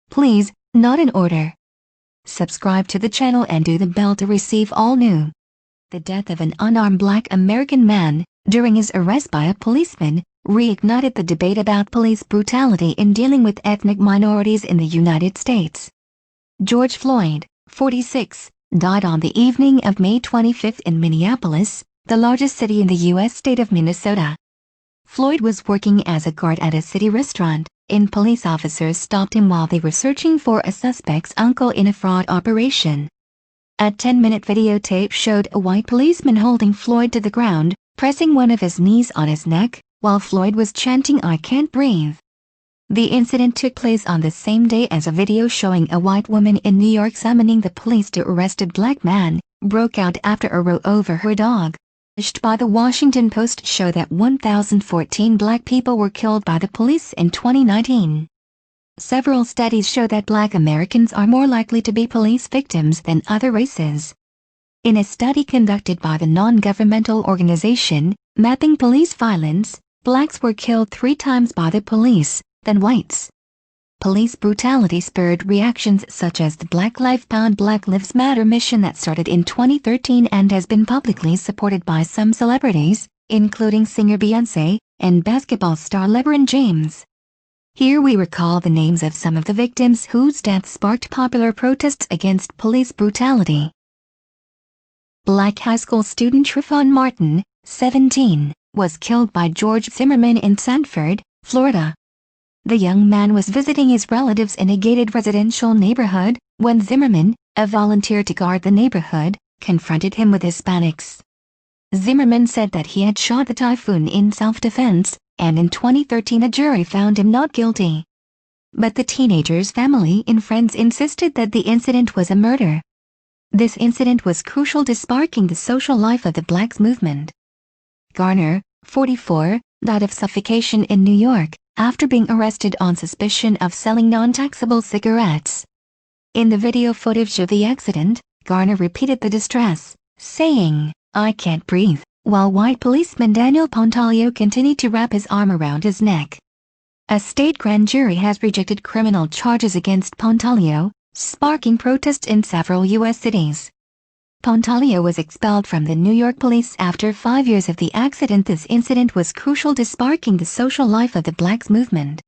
Please, not in order. Subscribe to the channel and do the bell to receive all new. The death of an unarmed Black American man, during his arrest by a policeman, reignited the debate about police brutality in dealing with ethnic minorities in the United States. George Floyd, 46, died on the evening of May 25 in Minneapolis, the largest city in the U.S. state of Minnesota. Floyd was working as a guard at a city restaurant, and police officers stopped him while they were searching for a suspect's uncle in a fraud operation. A 10-minute videotape showed a white policeman holding Floyd to the ground, pressing one of his knees on his neck, while Floyd was chanting "I can't breathe." The incident took place on the same day as a video showing a white woman in New York summoning the police to arrest a Black man, broke out after a row over her dog. Published by the Washington Post show that 1,014 Black people were killed by the police in 2019. Several studies show that Black Americans are more likely to be police victims than other races. In a study conducted by the non-governmental organization, Mapping Police Violence, Blacks were killed 3 times by the police than whites. Police brutality spurred reactions such as the Black Lives Pound Black Lives Matter mission that started in 2013 and has been publicly supported by some celebrities, including singer Beyoncé and basketball star LeBron James. Here we recall the names of some of the victims whose deaths sparked popular protests against police brutality. Black high school student Trayvon Martin, 17, was killed by George Zimmerman in Sanford, Florida. The young man was visiting his relatives in a gated residential neighborhood when Zimmerman, a volunteer to guard the neighborhood, confronted him with Hispanics. Zimmerman said that he had shot the typhoon in self-defense, and in 2013 a jury found him not guilty. But the teenager's family and friends insisted that the incident was a murder. This incident was crucial to sparking the social life of the Blacks movement. Garner, 44, died of suffocation in New York after being arrested on suspicion of selling non-taxable cigarettes. In the video footage of the accident, Garner repeated the distress, saying, "I can't breathe," while white policeman Daniel Pontalio continued to wrap his arm around his neck. A state grand jury has rejected criminal charges against Pontalio, sparking protests in several U.S. cities. Pontalio was expelled from the New York police after 5 years of the accident. This incident was crucial to sparking the social life of the Blacks movement.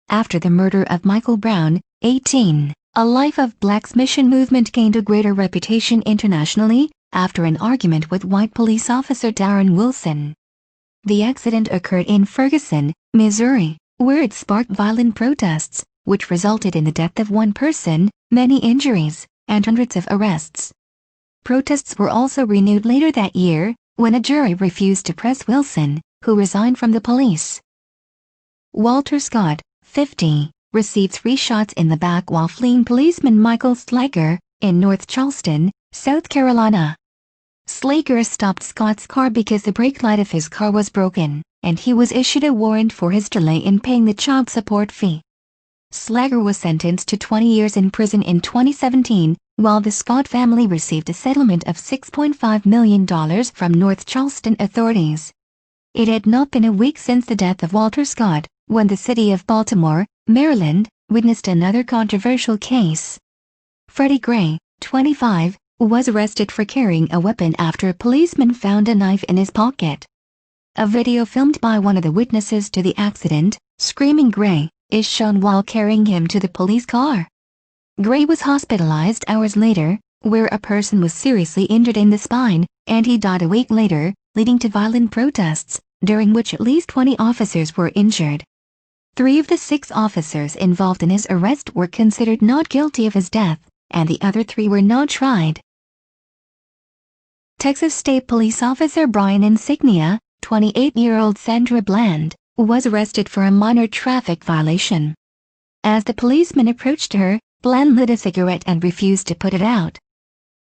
After the murder of Michael Brown, 18, a Life of Blacks mission movement gained a greater reputation internationally after an argument with white police officer Darren Wilson. The accident occurred in Ferguson, Missouri, where it sparked violent protests, which resulted in the death of 1 person, many injuries, and hundreds of arrests. Protests were also renewed later that year, when a jury refused to press Wilson, who resigned from the police. Walter Scott, 50, received 3 shots in the back while fleeing policeman Michael Slager, in North Charleston, South Carolina. Slager stopped Scott's car because the brake light of his car was broken, and he was issued a warrant for his delay in paying the child support fee. Slager was sentenced to 20 years in prison in 2017, while the Scott family received a settlement of $6.5 million from North Charleston authorities. It had not been a week since the death of Walter Scott, when the city of Baltimore, Maryland, witnessed another controversial case. Freddie Gray, 25, was arrested for carrying a weapon after a policeman found a knife in his pocket. A video filmed by one of the witnesses to the accident, screaming Gray, is shown while carrying him to the police car. Gray was hospitalized hours later, where a person was seriously injured in the spine, and he died a week later, leading to violent protests, during which at least 20 officers were injured. 3 of the 6 officers involved in his arrest were considered not guilty of his death, and the other 3 were not tried. Texas State Police Officer Brian Insignia, 28-year-old Sandra Bland, was arrested for a minor traffic violation. As the policeman approached her, Bland lit a cigarette and refused to put it out.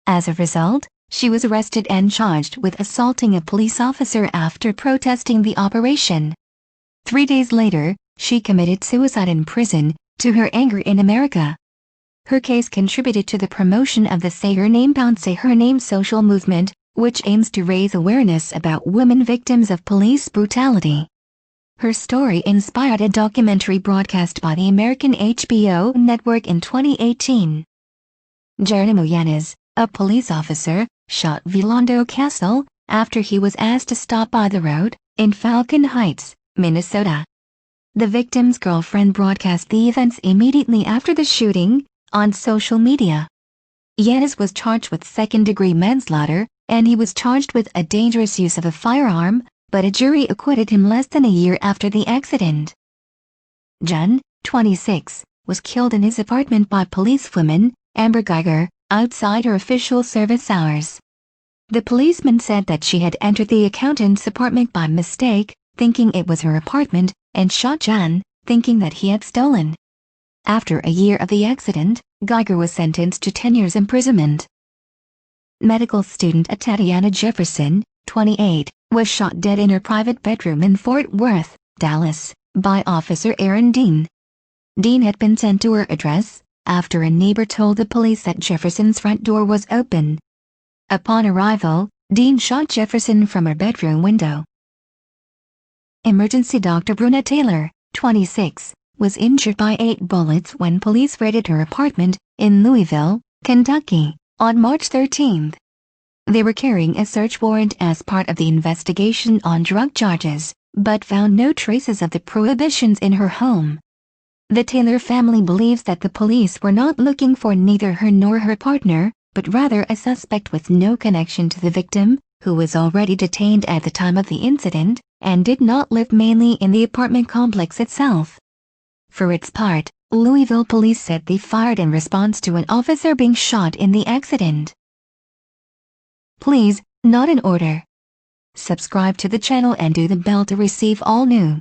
As a result, she was arrested and charged with assaulting a police officer after protesting the operation. 3 days later, she committed suicide in prison, to her anger in America. Her case contributed to the promotion of the Say Her Name Pound Say Her Name social movement, which aims to raise awareness about women victims of police brutality. Her story inspired a documentary broadcast by the American HBO network in 2018. Geronimo Yanez, a police officer, shot Villando Castle after he was asked to stop by the road in Falcon Heights, Minnesota. The victim's girlfriend broadcast the events immediately after the shooting on social media. Yanez was charged with second-degree manslaughter, and he was charged with a dangerous use of a firearm, but a jury acquitted him less than a year after the accident. John, 26, was killed in his apartment by policewoman Amber Geiger outside her official service hours. The policeman said that she had entered the accountant's apartment by mistake, thinking it was her apartment, and shot John, thinking that he had stolen. After a year of the accident, Geiger was sentenced to 10 years imprisonment. Medical student Tatiana Jefferson, 28, was shot dead in her private bedroom in Fort Worth, Dallas, by Officer Aaron Dean. Dean had been sent to her address after a neighbor told the police that Jefferson's front door was open. Upon arrival, Dean shot Jefferson from her bedroom window. Emergency doctor Bruna Taylor, 26, was injured by 8 bullets when police raided her apartment in Louisville, Kentucky, on March 13. They were carrying a search warrant as part of the investigation on drug charges, but found no traces of the prohibitions in her home. The Taylor family believes that the police were not looking for neither her nor her partner, but rather a suspect with no connection to the victim, who was already detained at the time of the incident, and did not live mainly in the apartment complex itself. For its part, Louisville police said they fired in response to an officer being shot in the accident. Please, not in order. Subscribe to the channel and do the bell to receive all new